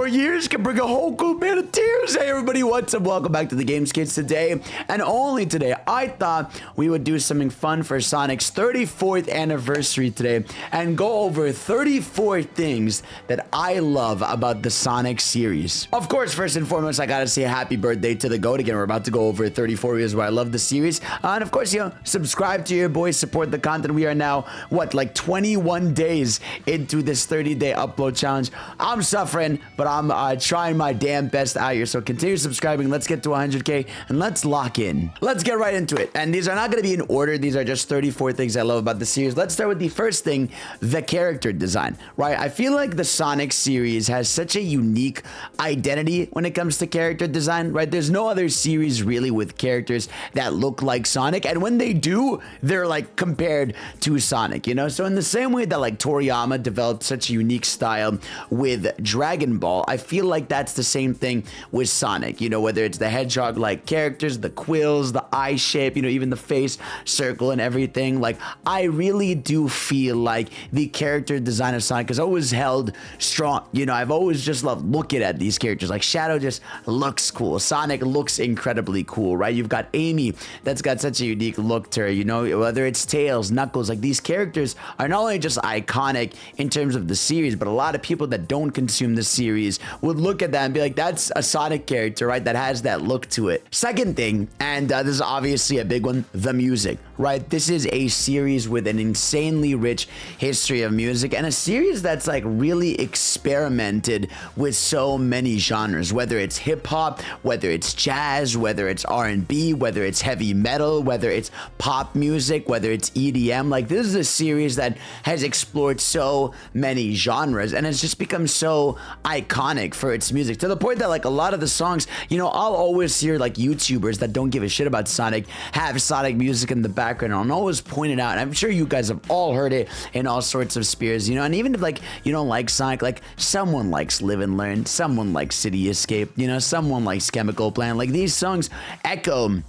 years can bring a whole group man of tears. Hey everybody, what's up? Welcome back to the Games Kids. Today, and only today, I thought we would do something fun for Sonic's 34th anniversary today and go over 34 things that I love about the Sonic series. Of course, first and foremost, I gotta say happy birthday to the GOAT. Again, we're about to go over 34 reasons why I love the series. And of course, subscribe to your boys, support the content. We are now, like 21 days into this 30-day upload challenge. I'm suffering, but I'm trying my damn best out here. So continue subscribing. Let's get to 100K and let's lock in. Let's get right into it. And these are not going to be in order. These are just 34 things I love about the series. Let's start with the first thing, the character design, right? I feel like the Sonic series has such a unique identity when it comes to character design, right? There's no other series really with characters that look like Sonic. And when they do, they're like compared to Sonic, So in the same way that like Toriyama developed such a unique style with Dragon Ball, I feel like that's the same thing with Sonic, whether it's the hedgehog-like characters, the quills, the eye shape, even the face circle and everything. Like, I really do feel like the character design of Sonic has always held strong. I've always just loved looking at these characters. Like, Shadow just looks cool. Sonic looks incredibly cool, right? You've got Amy that's got such a unique look to her, whether it's Tails, Knuckles, like these characters are not only just iconic in terms of the series, but a lot of people that don't consume the series would look at that and be like, that's a Sonic character, right? That has that look to it. Second thing, and this is obviously a big one, the music, right? This is a series with an insanely rich history of music and a series that's like really experimented with so many genres, whether it's hip hop, whether it's jazz, whether it's R&B, whether it's heavy metal, whether it's pop music, whether it's EDM. Like, this is a series that has explored so many genres and has just become so iconic for its music, to the point that like a lot of the songs, I'll always hear like YouTubers that don't give a shit about Sonic have Sonic music in the background. I'll always point it out, and I'm sure you guys have all heard it in all sorts of spheres, and even if like you don't like Sonic, like someone likes Live and Learn, someone likes City Escape, someone likes Chemical Plant. Like, these songs echo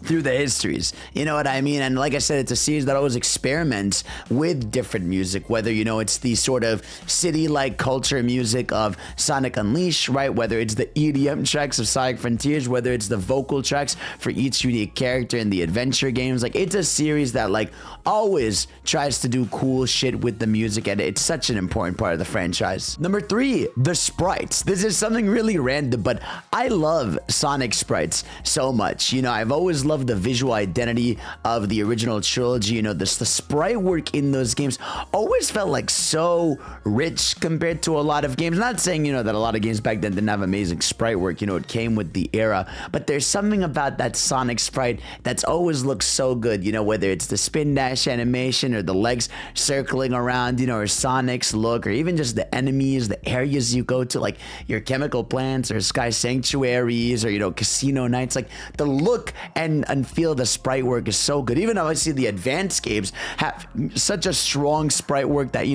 through the histories, you know what I mean? And like I said, it's a series that always experiments with different music, whether, it's the sort of city-like culture music of Sonic Unleashed, right? Whether it's the EDM tracks of Sonic Frontiers, whether it's the vocal tracks for each unique character in the adventure games. Like, it's a series that like always tries to do cool shit with the music, and it's such an important part of the franchise. Number 3, the sprites. This is something really random, but I love Sonic sprites so much. I've always loved the visual identity of the original trilogy. The sprite work in those games always felt like so rich compared to a lot of games. Not saying, that a lot of games back then didn't have amazing sprite work. It came with the era. But there's something about that Sonic sprite that's always looked so good, whether it's the spin dash animation or the legs circling around, or Sonic's look, or even just the enemies, the areas you go to, like your chemical plants or sky sanctuaries or, casino nights. Like, the look and feel of the sprite work is so good. Even though I see the advanced games have such a strong sprite work that,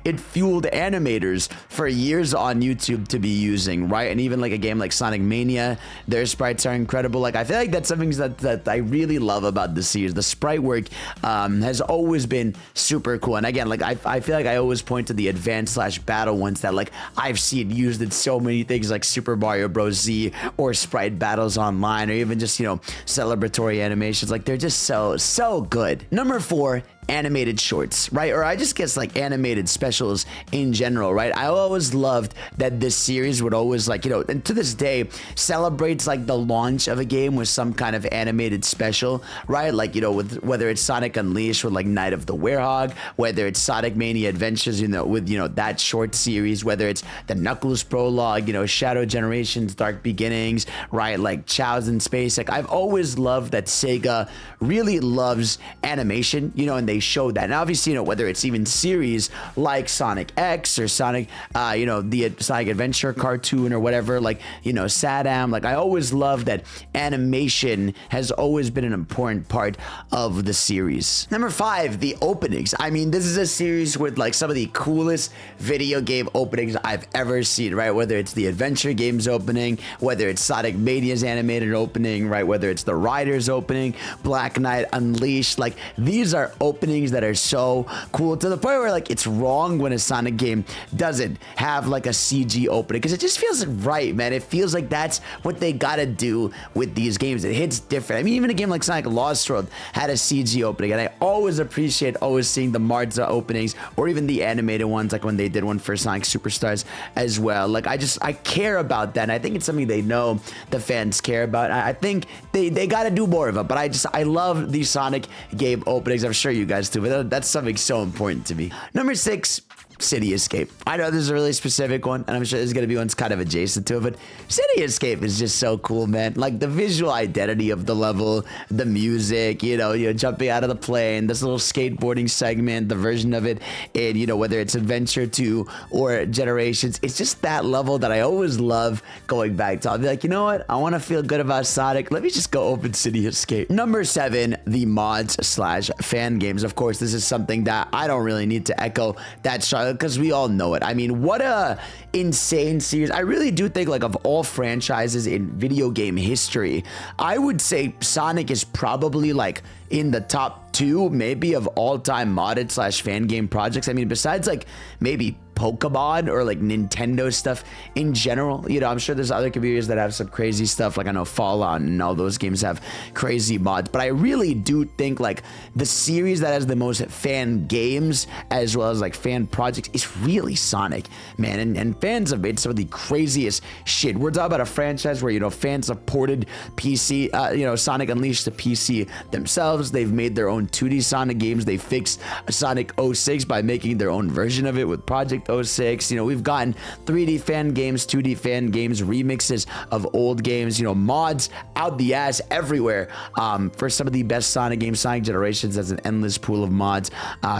it fueled animators for years on YouTube to be using, right? And even like a game like Sonic Mania, their sprites are incredible. Like, I feel like that's something that I really love about the series. The sprite work has always been super cool. And again, like, I feel like I always point to the advanced / battle ones that like I've seen used in so many things, like Super Mario Bros. Z or sprite battles online, or even just, celebratory animations. Like, they're just so good. Number 4, animated shorts, right? Or I just guess like animated specials in general, right? I always loved that this series would always like, and to this day celebrates like the launch of a game with some kind of animated special, right? Like, with whether it's Sonic Unleashed with like Night of the Werehog, whether it's Sonic Mania Adventures, with, that short series, whether it's the Knuckles prologue, Shadow Generations, Dark Beginnings, right? Like Chao's in Space. Like, I've always loved that SEGA really loves animation, and they showed that. And obviously, whether it's even series like Sonic X or Sonic, the Sonic Adventure cartoon or whatever, like, Sadam, like, I always love that animation has always been an important part of the series. Number 5, the openings. I mean, this is a series with like some of the coolest video game openings I've ever seen, right? Whether it's the adventure games opening, whether it's Sonic Mania's animated opening, right? Whether it's the Riders opening, Black Knight Unleashed, like, these are openings openings that are so cool, to the point where like it's wrong when a Sonic game doesn't have like a CG opening, because it just feels right, man. It feels like that's what they gotta do with these games. It hits different. I mean, even a game like Sonic Lost World had a CG opening, and I always appreciate seeing the Marza openings, or even the animated ones, like when they did one for Sonic Superstars as well. Like I care about that, and I think it's something they know the fans care about. I think they gotta do more of it, but I love these Sonic game openings. I'm sure you guys do, but that's something so important to me. Number 6, City Escape. I know this is a really specific one, and I'm sure there's gonna be ones kind of adjacent to it, but City Escape is just so cool, man. Like the visual identity of the level, the music, you know, jumping out of the plane, this little skateboarding segment, the version of it in, you know, whether it's Adventure 2 or Generations, it's just that level that I always love going back to. I'll be like, you know what? I want to feel good about Sonic. Let me just go open City Escape. Number 7, the mods / fan games. Of course, this is something that I don't really need to echo that struggle, because we all know it. I mean, what a insane series. I really do think, like, of all franchises in video game history, I would say Sonic is probably like in the top 2 maybe of all-time modded / fan game projects. I mean, besides like maybe Pokemon or like Nintendo stuff in general, you know, I'm sure there's other communities that have some crazy stuff, like I know Fallout and all those games have crazy mods, but I really do think like the series that has the most fan games as well as like fan projects is really Sonic, man. And fans have made some of the craziest shit. We're talking about a franchise where, you know, fans have ported PC, you know, Sonic Unleashed to PC themselves. They've made their own 2D Sonic games. They fixed Sonic 06 by making their own version of it with Project 06. You know, we've gotten 3D fan games, 2D fan games, remixes of old games, you know, mods out the ass everywhere for some of the best Sonic games. Sonic Generations has an endless pool of mods.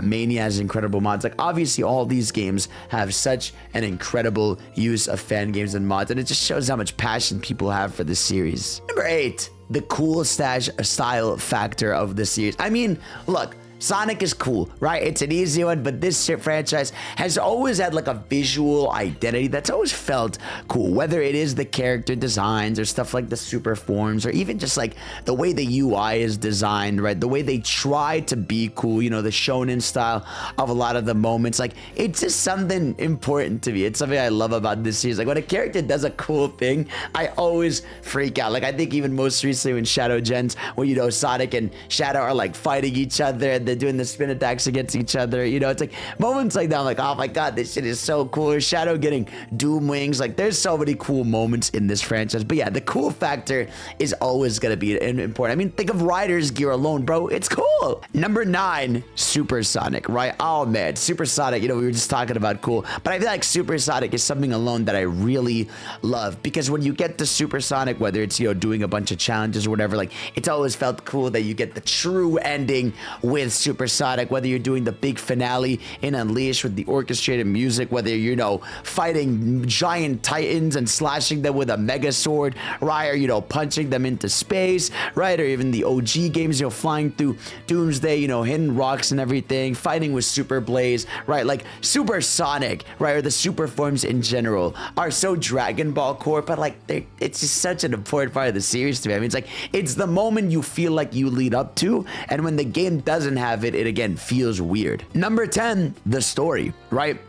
Mania has incredible mods. Like, obviously all these games have such an incredible use of fan games and mods, and it just shows how much passion people have for this series. Number 8, the cool style factor of the series. I mean, look, Sonic is cool, right? It's an easy one, but this franchise has always had like a visual identity that's always felt cool, whether it is the character designs or stuff like the super forms, or even just like the way the UI is designed, right? The way they try to be cool, you know, the shonen style of a lot of the moments. Like, it's just something important to me. It's something I love about this series. Like, when a character does a cool thing, I always freak out. Like, I think even most recently when Shadow Gens, where, you know, Sonic and Shadow are like fighting each other and they're doing the spin attacks against each other, you know, it's like moments like that. I'm like, oh my god, this shit is so cool. Or Shadow getting Doom Wings. Like, there's so many cool moments in this franchise. But yeah, the cool factor is always gonna be important. I mean, think of Ryder's gear alone, bro. It's cool. Number 9, Super Sonic, right? Oh man, Super Sonic, you know, we were just talking about cool, but I feel like Super Sonic is something alone that I really love, because when you get to Super Sonic, whether it's, you know, doing a bunch of challenges or whatever, like, it's always felt cool that you get the true ending with Super Sonic, whether you're doing the big finale in Unleashed with the orchestrated music, whether you're, you know, fighting giant titans and slashing them with a mega sword, right? Or, you know, punching them into space, right? Or even the OG games, you know, flying through Doomsday, you know, hitting rocks and everything, fighting with Super Blaze, right? Like, Super Sonic, right? Or the super forms in general are so Dragon Ball core, but like, it's just such an important part of the series to me. I mean, it's like, it's the moment you feel like you lead up to, and when the game doesn't have it, it again feels weird. Number 10, the story, right?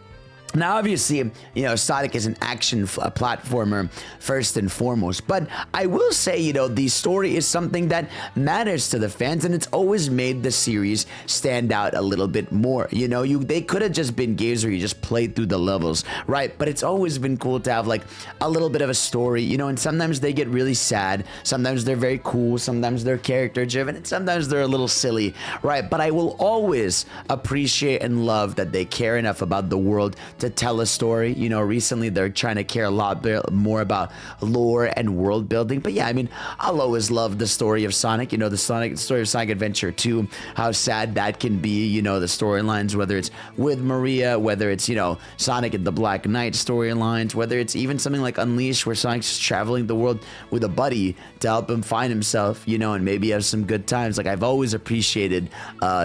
Now, obviously, you know, Sonic is an action platformer first and foremost, but I will say, you know, the story is something that matters to the fans, and it's always made the series stand out a little bit more. You know, they could have just been games where you just played through the levels, right? But it's always been cool to have like a little bit of a story, you know, and sometimes they get really sad, sometimes they're very cool, sometimes they're character driven, and sometimes they're a little silly, right? But I will always appreciate and love that they care enough about the world to tell a story. You know, recently they're trying to care a lot more about lore and world building. But yeah, I mean, I'll always love the story of Sonic. You know, the story of Sonic Adventure 2, how sad that can be. You know, the storylines, whether it's with Maria, whether it's, you know, Sonic and the Black Knight storylines, whether it's even something like Unleashed, where Sonic's just traveling the world with a buddy to help him find himself, you know, and maybe have some good times. Like, I've always appreciated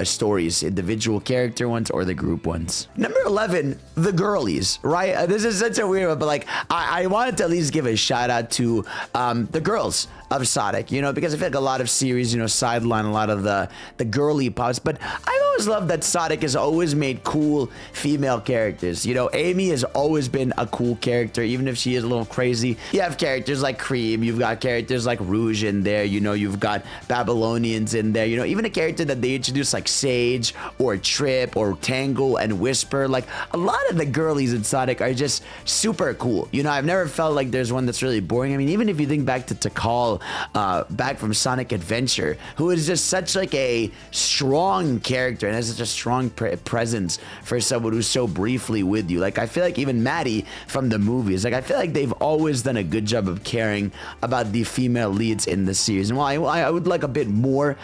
stories, individual character ones or the group ones. Number 11, the girlies, right? This is such a weird one, but like, I wanted to at least give a shout out to the girls of Sonic, you know, because I feel like a lot of series, you know, sideline a lot of the girly parts, but I always love that Sonic has always made cool female characters. You know, Amy has always been a cool character, even if she is a little crazy. You have characters like Cream, you've got characters like Rouge in there, you know, you've got Babylonians in there, you know, even a character that they introduced like Sage or Trip or Tangle and Whisper. Like, a lot of the girlies in Sonic are just super cool. You know, I've never felt like there's one that's really boring. I mean, even if you think back to Tikal, back from Sonic Adventure, who is just such like a strong character and has such a strong presence for someone who's so briefly with you. Like, I feel like even Maddie from the movies, like, I feel like they've always done a good job of caring about the female leads in the series. And while I would like a bit more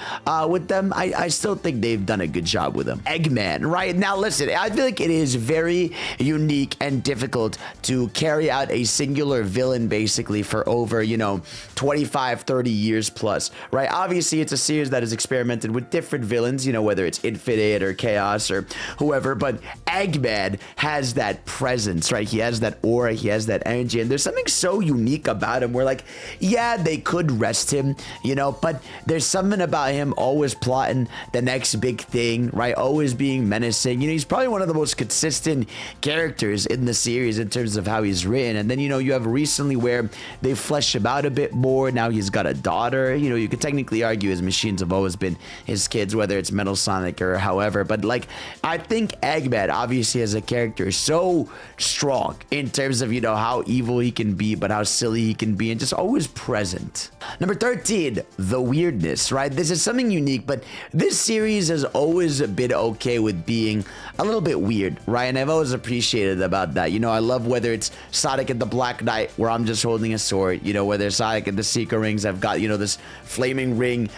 with them, I still think they've done a good job with them. Eggman, right? Now, listen, I feel like it is very unique and difficult to carry out a singular villain basically for over, you know, 25, 30 years plus, right? Obviously, it's a series that has experimented with different villains, you know, whether it's Infinite or Chaos or whoever, but Eggman has that presence, right? He has that aura, he has that energy, and there's something so unique about him where, like, yeah, they could rest him, you know, but there's something about him always plotting the next big thing, right? Always being menacing. You know, he's probably one of the most consistent characters in the series in terms of how he's written. And then, you know, you have recently where they flesh him out a bit more. Now he's got a daughter. You know, you could technically argue his machines have always been his kids, whether it's Metal Sonic or however. But, like, I think Eggman, obviously, as a character, is so strong in terms of, you know, how evil he can be, but how silly he can be, and just always present. Number 13, the weirdness, right? This is something unique, but this series has always been okay with being a little bit weird, right? And I've always appreciated about that. You know, I love whether it's Sonic and the Black Knight, where I'm just holding a sword, you know, whether it's Sonic and the Secret Rings, I've got, you know, this flaming ring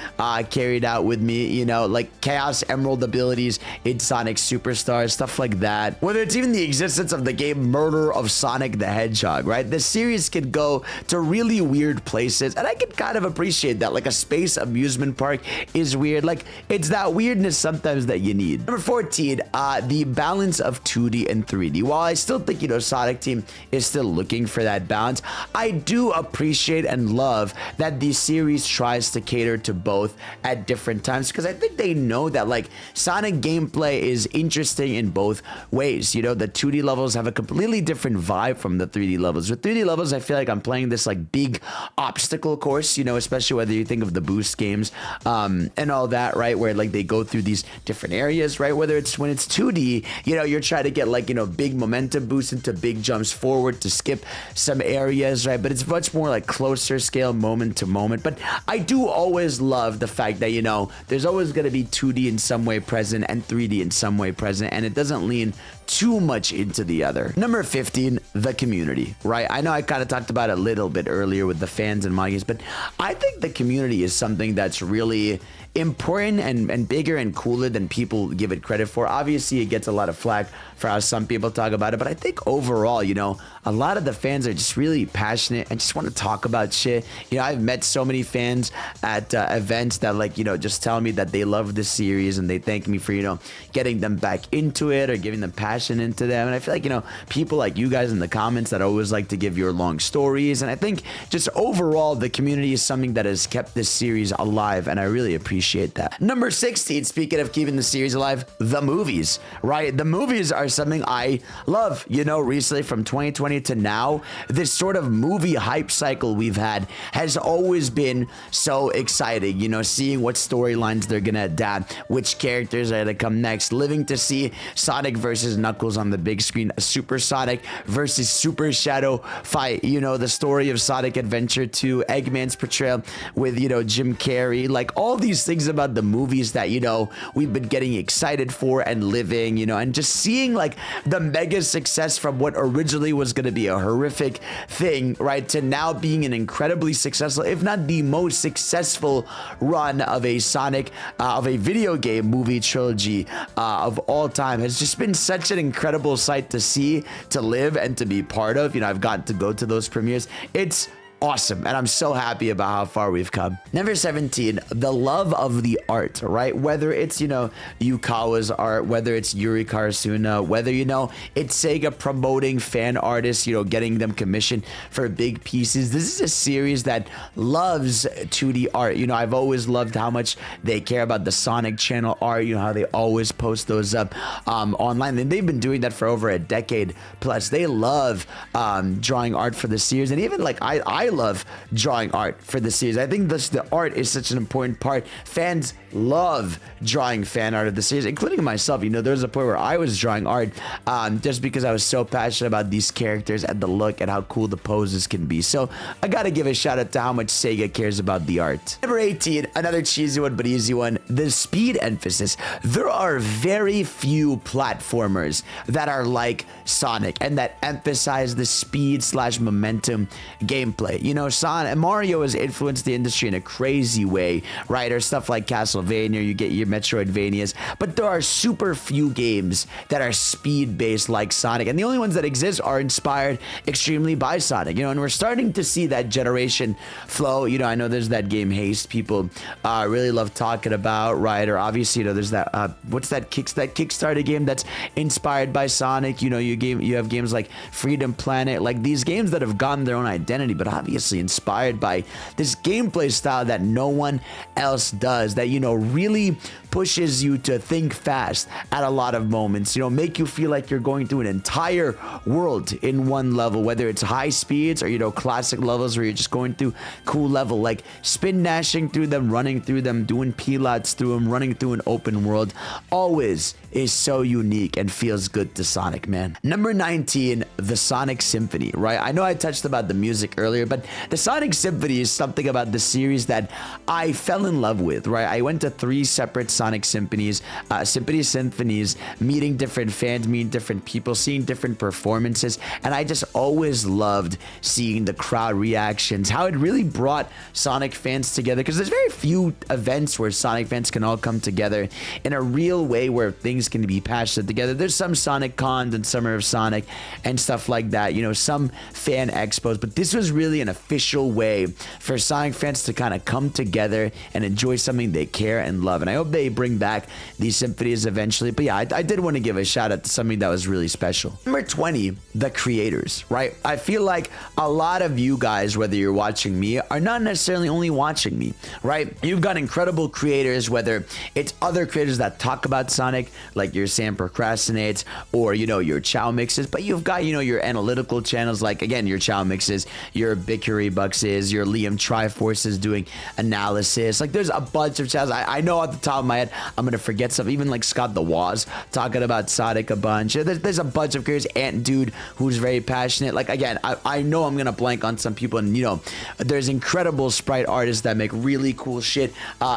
carried out with me, you know, like Chaos Emerald abilities in Sonic Superstars, stuff like that. Whether it's even the existence of the game Murder of Sonic the Hedgehog, right? The series could go to really weird places, and I can kind of appreciate that. Like, a space amusement park is weird. Like, it's that weirdness sometimes that you need. Number 14, the balance of 2D and 3D. While I still think, you know, Sonic Team is still looking for that balance, I do appreciate and love that the series tries to cater to both at different times, because I think they know that, like, Sonic gameplay is interesting in both ways. You know, the 2D levels have a completely different vibe from the 3D levels. With 3D levels, I feel like I'm playing this, like, big obstacle course, you know, especially whether you think of the Boost games and all that, right? Where, like, they go through these different areas, right? Whether it's when it's 2D, you know, you're trying to get, like, you know, big momentum boost into big jumps forward to skip some areas, right? But it's much more like closer scale, moment to moment. But I do always love the fact that, you know, there's always going to be 2D in some way present and 3D in some way present, and it doesn't lean too much into the other. Number 15, the community, right? I know I kind of talked about it a little bit earlier with the fans and my games, but I think the community is something that's really important and bigger and cooler than people give it credit for. Obviously, it gets a lot of flack for how some people talk about it, but I think overall, you know, a lot of the fans are just really passionate and just want to talk about shit. You know, I've met so many fans at events that, like, you know, just tell me that they love this series and they thank me for, you know, getting them back into it or giving them passion into them. And I feel like, you know, people like you guys in the comments that always like to give your long stories. And I think just overall, the community is something that has kept this series alive, and I really appreciate that. Number 16, speaking of keeping the series alive, the movies, right? The movies are something I love. You know, recently from 2020 to now, this sort of movie hype cycle we've had has always been so exciting. You know, seeing what storylines they're gonna adapt, which characters are gonna come next, living to see Sonic versus Knuckles on the big screen, a Super Sonic versus Super Shadow fight, you know, the story of Sonic Adventure 2, Eggman's portrayal with, you know, Jim Carrey, like all these things about the movies that, you know, we've been getting excited for and living, you know, and just seeing, like, the mega success from what originally was going to be a horrific thing, right, to now being an incredibly successful, if not the most successful run of a Sonic, of a video game movie trilogy of all time, has just been such an incredible sight to see, to live, and to be part of. You know, I've gotten to go to those premieres. It's awesome, and I'm so happy about how far we've come. Number 17, the love of the art, right? Whether it's, Yukawa's art, whether it's Yuri Karasuna, whether, it's Sega promoting fan artists, getting them commissioned for big pieces. This is a series that loves 2D art. I've always loved how much they care about the Sonic Channel art, how they always post those up online, and they've been doing that for over a decade plus. They love drawing art for the series, and even like I love drawing art for the series. I think the art is such an important part. Fans love drawing fan art of the series, including myself. There was a point where I was drawing art just because I was so passionate about these characters and the look and how cool the poses can be. So I gotta give a shout out to how much Sega cares about the art. Number 18, another cheesy one but easy one, the speed emphasis. There are very few platformers that are like Sonic and that emphasize the speed / momentum gameplay. Sonic, Mario has influenced the industry in a crazy way, right? Or stuff like Castlevania, you get your Metroidvanias, but there are super few games that are speed based like Sonic, and the only ones that exist are inspired extremely by Sonic, and we're starting to see that generation flow. I know there's that game Haste people really love talking about, right? Or obviously, there's that what's that Kickstarter game that's inspired by Sonic. You have games like Freedom Planet, like these games that have gotten their own identity, but obviously inspired by this gameplay style that no one else does, that really pushes you to think fast at a lot of moments, make you feel like you're going through an entire world in one level, whether it's high speeds or classic levels where you're just going through cool level, like spin dashing through them, running through them, doing pilots through them, running through an open world. Always is so unique and feels good to Sonic, man. Number 19, the Sonic Symphony, right? I know I touched about the music earlier, but the Sonic Symphony is something about the series that I fell in love with, right? I went to 3 separate Sonic Symphonies, meeting different fans, meeting different people, seeing different performances, and I just always loved seeing the crowd reactions, how it really brought Sonic fans together, because there's very few events where Sonic fans can all come together in a real way where things can be passionate together. There's some Sonic Cons and Summer of Sonic and stuff like that, some fan expos, but this was really an official way for Sonic fans to kind of come together and enjoy something they care and love, and I hope they bring back these symphonies eventually. But yeah, I did want to give a shout out to something that was really special. Number 20, the creators, right? I feel like a lot of you guys, whether you're watching me, are not necessarily only watching me, right? You've got incredible creators, whether it's other creators that talk about Sonic, like your Sam Procrastinates or, your Chao Mixes, but you've got, your analytical channels, like, again, your Chao Mixes, your Bickery Buxes, your Liam Triforces doing analysis. Like, there's a bunch of channels. I know off the top of my head, I'm going to forget some, even like Scott the Waz talking about Sonic a bunch. There's a bunch of creators, Ant Dude, who's very passionate. Like, again, I know I'm going to blank on some people, and, there's incredible sprite artists that make really cool shit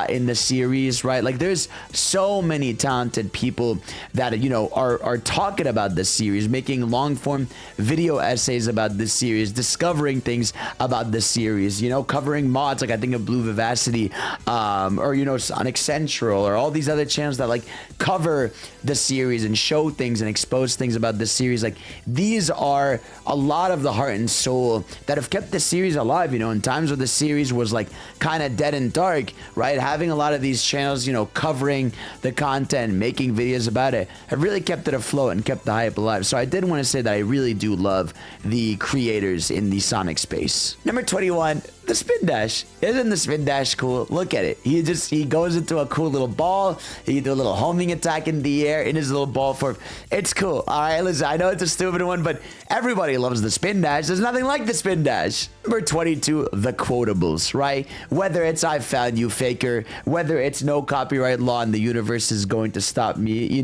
in the series, right? Like, there's so many talented people that, are talking about this series, making long form video essays about this series, discovering things about the series, covering mods, like I think of Blue Vivacity, or, Sonic Central, or all these other channels that like cover the series and show things and expose things about the series. Like, these are a lot of the heart and soul that have kept the series alive, in times where the series was like kind of dead and dark, right? Having a lot of these channels, covering the content, making videos about it, have really kept it afloat and kept the hype alive. So I did want to say that I really do love the creators in the Sonic space. Number 21, the spin dash. Isn't the spin dash cool? Look at it. He goes into a cool little ball. He do a little homing attack in the air in his little ball form. It's cool. All right, listen, I know it's a stupid one, but everybody loves the spin dash. There's nothing like the spin dash. Number 22, the quotables, right? Whether it's I found you, faker, whether it's no copyright law and the universe is going to stop me,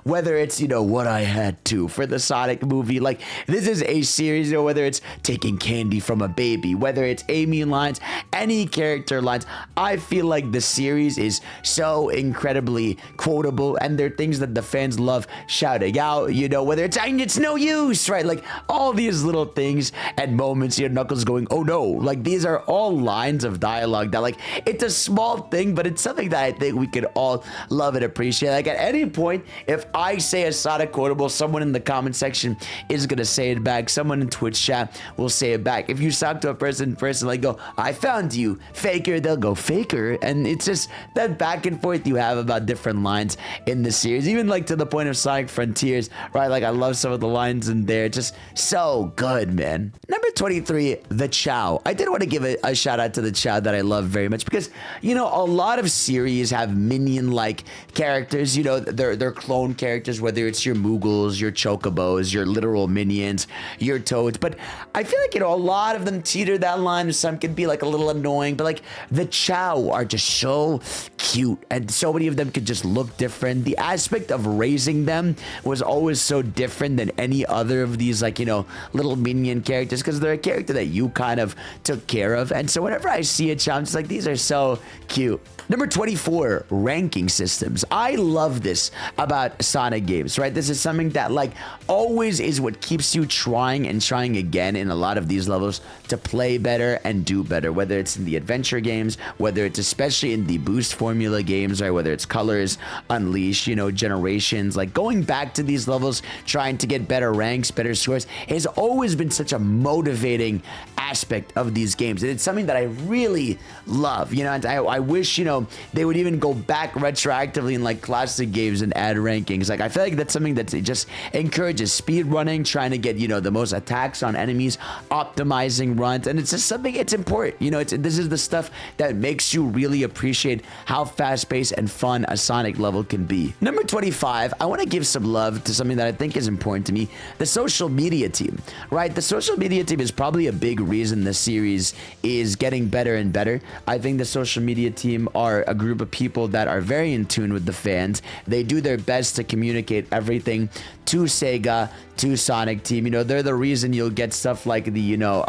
whether it's, what I had to for the Sonic movie. Like, this is a series, whether it's taking candy from a baby, whether it's Amy and lines, any character lines. I feel like the series is so incredibly quotable, and they're things that the fans love shouting out, you know, whether it's no use, right? Like all these little things and moments, you know, Knuckles going, oh no, like these are all lines of dialogue that, like, it's a small thing, but it's something that I think we could all love and appreciate. Like at any point, if I say a Sonic quotable, someone in the comment section is gonna say it back. Someone in Twitch chat will say it back. If you talk to a person like go, I found you, faker, they'll go faker. And it's just that back and forth you have about different lines in the series, even like to the point of Sonic Frontiers, right? Like I love some of the lines in there, just so good, man. Number 23, the Chao. I did want to give a shout out to the Chao that I love very much, because, you know, a lot of series have minion-like characters, you know, they're clone characters, whether it's your Moogles, your Chocobos, your literal minions, your Toads, but I feel like, you know, a lot of them teeter that line. Some can be like a little annoying, but like the Chao are just so cute, and so many of them could just look different. The aspect of raising them was always so different than any other of these, like, you know, little minion characters, because they're a character that you kind of took care of. And so whenever I see a Chao, I'm just like, these are so cute. Number 24, ranking systems. I love this about Sonic games, right? This is something that, like, always is what keeps you trying and trying again in a lot of these levels to play better and do better, whether it's in the adventure games, whether it's especially in the boost formula games, right? Whether it's Colors, Unleash, you know, Generations, like going back to these levels, trying to get better ranks, better scores, has always been such a motivating aspect of these games. And it's something that I really love, you know, and I wish, you know, they would even go back retroactively in like classic games and add rankings. Like I feel like that's something that just encourages speed running, trying to get, you know, the most attacks on enemies, optimizing runs, and it's just something, it's important, you know, this is the stuff that makes you really appreciate how fast-paced and fun a Sonic level can be. Number 25, I want to give some love to something that I think is important to me, the social media team, right? The social media team is probably a big reason the series is getting better and better. I think the social media team are a group of people that are very in tune with the fans. They do their best to communicate everything to SEGA, to Sonic Team. You know, they're the reason you'll get stuff like the, you know,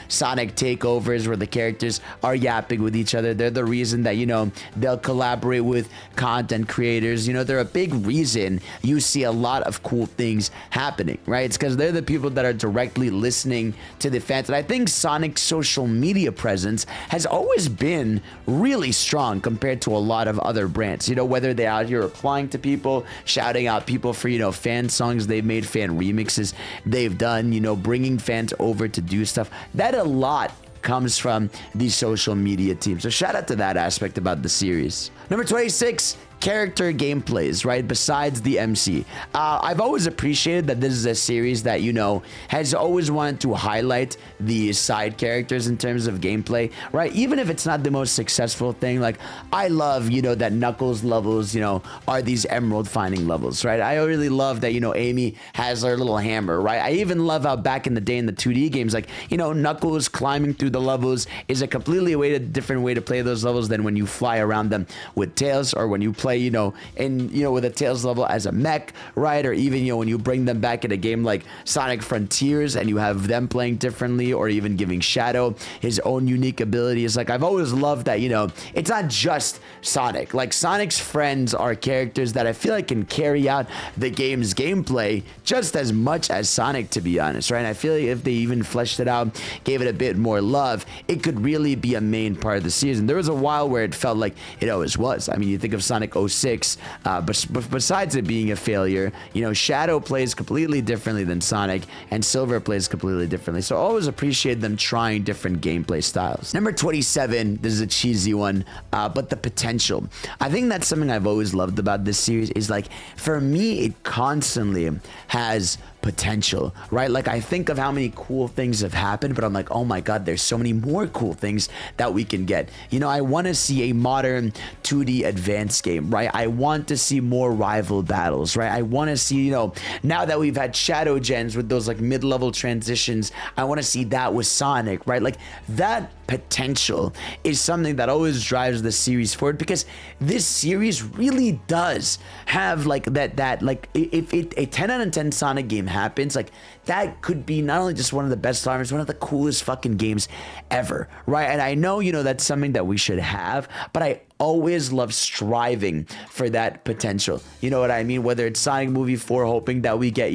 Sonic takeovers where the characters are yapping with each other. They're the reason that, you know, they'll collaborate with content creators. You know, they're a big reason you see a lot of cool things happening, right? It's because they're the people that are directly listening to the fans. And I think Sonic's social media presence has always been really strong compared to a lot of other brands. You know, whether they're out here replying to people, shouting out people for, you know, fan songs they've made, fan remixes they've done, you know, bringing fans over to do stuff. That a lot comes from the social media team. So shout out to that aspect about the series. Number 26, character gameplays, right? Besides the MC. I've always appreciated that this is a series that, you know, has always wanted to highlight the side characters in terms of gameplay, right? Even if it's not the most successful thing, like I love, you know, that Knuckles levels, you know, are these emerald finding levels, right? I really love that, you know, Amy has her little hammer, right? I even love how back in the day in the 2D games, like, you know, Knuckles climbing through the levels is a completely different way to play those levels than when you fly around them with Tails, or when you play, you know, with a Tails level as a mech, right? Or even, you know, when you bring them back in a game like Sonic Frontiers and you have them playing differently, or even giving Shadow his own unique abilities. Like I've always loved that, you know, it's not just Sonic. Like Sonic's friends are characters that I feel like can carry out the game's gameplay just as much as Sonic, to be honest, right? And I feel like if they even fleshed it out, gave it a bit more love, it could really be a main part of the season. There was a while where it felt like it always was. I mean, you think of Sonic 06, but besides it being a failure, you know, Shadow plays completely differently than Sonic, and Silver plays completely differently. So I always appreciate them trying different gameplay styles. Number 27, this is a cheesy one, but the potential. I think that's something I've always loved about this series, is like, for me, it constantly has potential, right? Like I think of how many cool things have happened, but I'm like, oh my god, there's so many more cool things that we can get. You know, I want to see a modern 2D advanced game, right? I want to see more rival battles, right? I want to see, you know, now that we've had Shadow Gens with those like mid-level transitions, I want to see that with Sonic, right? Like that potential is something that always drives the series forward, because this series really does have like that like if a 10 out of 10 Sonic game happens, like that could be not only just one of the best genres, one of the coolest fucking games ever, right? And I know, that's something that we should have, but I always love striving for that potential. You know what I mean? Whether it's Sonic Movie 4, hoping that we get,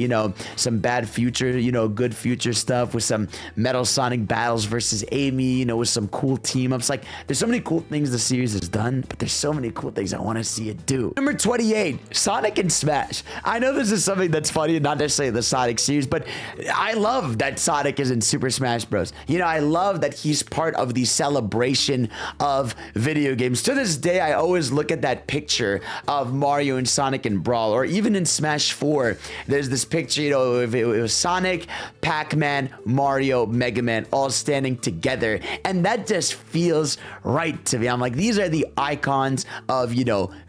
some bad future, good future stuff with some Metal Sonic battles versus Amy, with some cool team ups. Like, there's so many cool things the series has done, but there's so many cool things I want to see it do. Number 28, Sonic and Smash. I know this is something that's funny, not necessarily the Sonic series, but I love that Sonic is in Super Smash Bros. I love that he's part of the celebration of video games. To this day, I always look at that picture of Mario and Sonic and Brawl, or even in Smash 4, there's this picture, it was Sonic, Pac-Man, Mario, Mega Man, all standing together, and that just feels right to me. I'm like, these are the icons of,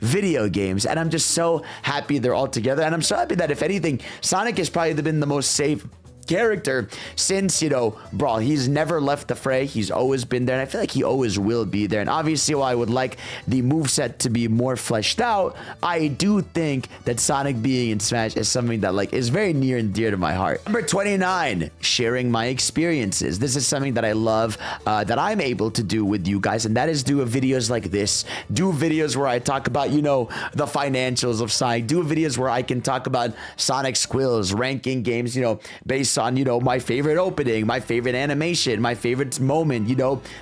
video games, and I'm just so happy they're all together, and I'm so happy that, if anything, Sonic has probably been the most safe character since, Brawl. He's never left the fray. He's always been there, and I feel like he always will be there. And obviously, while I would like the moveset to be more fleshed out, I do think that Sonic being in Smash is something that is very near and dear to my heart. Number 29, sharing my experiences. This is something that I love, that I'm able to do with you guys, and that is do videos like this. Do videos where I talk about, the financials of Sonic. Do videos where I can talk about Sonic squills, ranking games, based on, my favorite opening, my favorite animation, my favorite moment,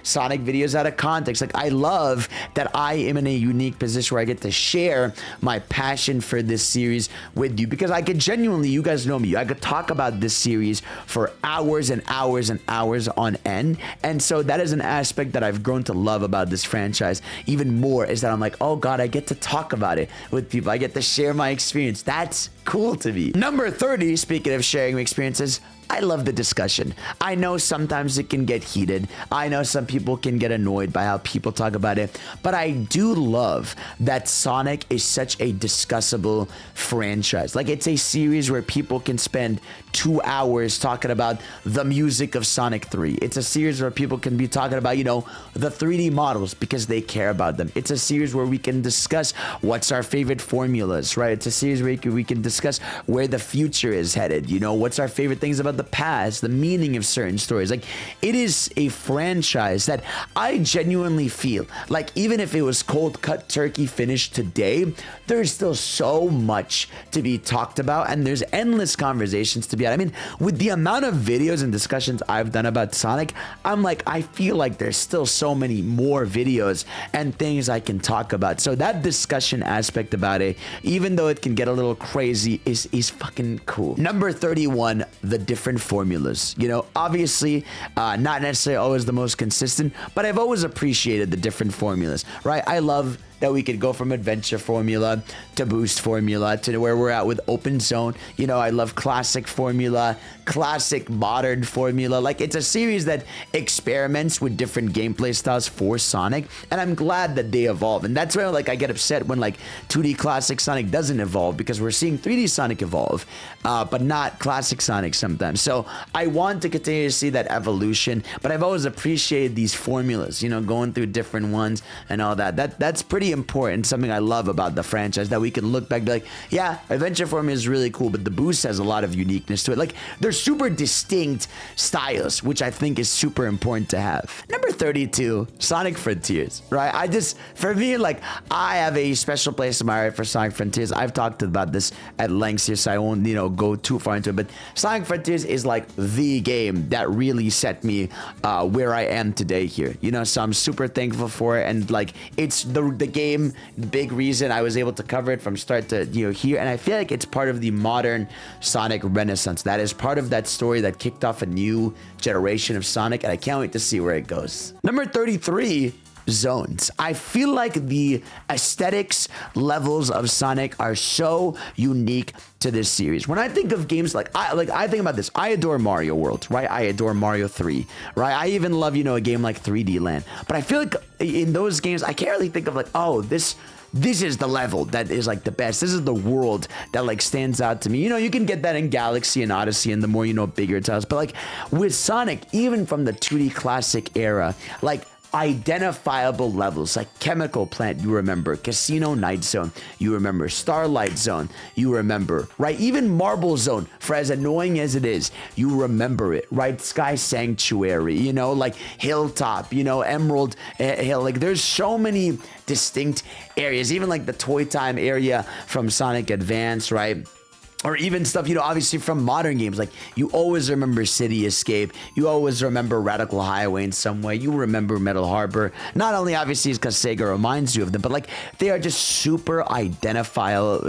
Sonic videos out of context. Like, I love that I am in a unique position where I get to share my passion for this series with you, because I could genuinely, you guys know me, I could talk about this series for hours and hours and hours on end. And so that is an aspect that I've grown to love about this franchise even more, is that I'm like, oh God, I get to talk about it with people. I get to share my experience. That's cool to me. Number 30, speaking of sharing experiences, I love the discussion. I know sometimes it can get heated. I know some people can get annoyed by how people talk about it, but I do love that Sonic is such a discussable franchise. Like, it's a series where people can spend 2 hours talking about the music of Sonic 3. It's a series where people can be talking about, the 3D models because they care about them. It's a series where we can discuss what's our favorite formulas, right? It's a series where we can discuss where the future is headed, what's our favorite things about the past, the meaning of certain stories. Like, it is a franchise that I genuinely feel like, even if it was cold cut turkey finished today, there's still so much to be talked about, and there's endless conversations to be had. I mean, with the amount of videos and discussions I've done about Sonic, I'm like, I feel like there's still so many more videos and things I can talk about. So that discussion aspect about it, even though it can get a little crazy, is fucking cool. Number 31, the different formulas. Obviously, not necessarily always the most consistent, but I've always appreciated the different formulas, right? I love that we could go from adventure formula to boost formula to where we're at with open zone. I love classic formula, classic modern formula. Like, it's a series that experiments with different gameplay styles for Sonic, and I'm glad that they evolve. And that's where I get upset when 2D classic Sonic doesn't evolve, because we're seeing 3D Sonic evolve, but not classic Sonic sometimes. So I want to continue to see that evolution, but I've always appreciated these formulas, going through different ones and all that. That's pretty important. Something I love about the franchise, that we can look back and be like, yeah, adventure formula is really cool, but the boost has a lot of uniqueness to it. Like, they're super distinct styles, which I think is super important to have. Number 32, Sonic Frontiers, right? For me, I have a special place in my heart for Sonic Frontiers. I've talked about this at length here, so I won't, go too far into it, but Sonic Frontiers is the game that really set me where I am today here, so I'm super thankful for it, and it's the game, the big reason I was able to cover it from start to here, and I feel like it's part of the modern Sonic renaissance. That is part of that story that kicked off a new generation of Sonic, and I can't wait to see where it goes. Number 33, zones. I feel like the aesthetics levels of Sonic are so unique to this series. When I think of games I think about this. I adore Mario World, right? I adore Mario 3, right? I even love, a game like 3D Land. But I feel like in those games, I can't really think of oh, this is the level that is the best. This is the world that stands out to me. You can get that in Galaxy and Odyssey and the more bigger titles. But with Sonic, even from the 2D classic era, identifiable levels like Chemical Plant, you remember, Casino Night Zone, you remember, Starlight Zone, you remember, right? Even Marble Zone, for as annoying as it is, you remember it, right? Sky Sanctuary, you know, like Hilltop, you know, Emerald Hill. Like there's so many distinct areas, even like the Toy Time area from Sonic Advance, right? Or even stuff, you know, obviously from modern games, like you always remember City Escape, you always remember Radical Highway in some way, you remember Metal Harbor. Not only obviously because Sega reminds you of them, but like they are just super identifiable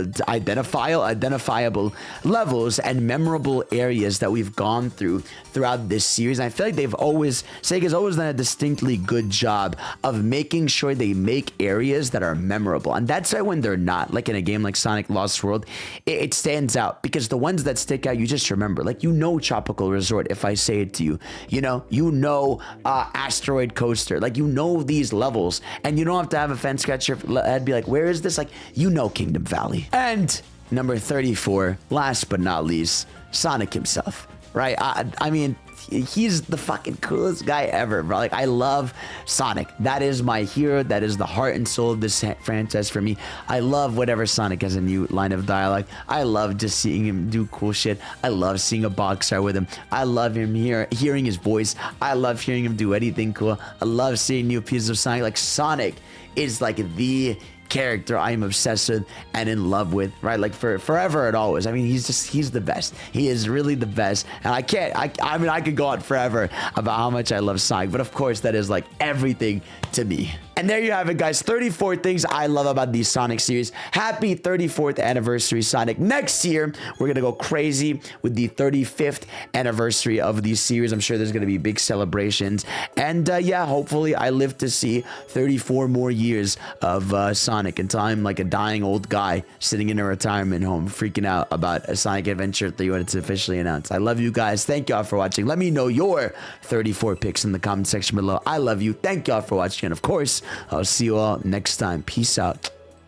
levels and memorable areas that we've gone throughout this series. And I feel like Sega's always done a distinctly good job of making sure they make areas that are memorable. And that's why when they're not, like in a game like Sonic Lost World, it stands out. Because the ones that stick out, you just remember. Like, you know Tropical Resort, if I say it to you. You know Asteroid Coaster. Like, you know these levels. And you don't have to have a fan scratch your head, be like, where is this? Like, you know Kingdom Valley. And number 34, last but not least, Sonic himself. Right? I mean, he's the fucking coolest guy ever, bro. Like, I love Sonic. That is my hero. That is the heart and soul of this franchise for me. I love whatever Sonic has a new line of dialogue. I love just seeing him do cool shit. I love seeing a box art with him. I love him hearing his voice. I love hearing him do anything cool. I love seeing new pieces of Sonic. Like, Sonic is like the character I'm obsessed with and in love with, right? Like for forever and always. I mean, he's the best. He is really the best. And I mean, I could go on forever about how much I love Sonic, but of course that is like everything to me. And there you have it, guys. 34 things I love about the Sonic series. Happy 34th anniversary, Sonic. Next year, we're going to go crazy with the 35th anniversary of the series. I'm sure there's going to be big celebrations. And yeah, hopefully I live to see 34 more years of Sonic until I'm like a dying old guy sitting in a retirement home freaking out about a Sonic Adventure 3 when it's officially announced. I love you guys. Thank y'all for watching. Let me know your 34 picks in the comment section below. I love you. Thank y'all for watching. And of course, I'll see you all next time. Peace out.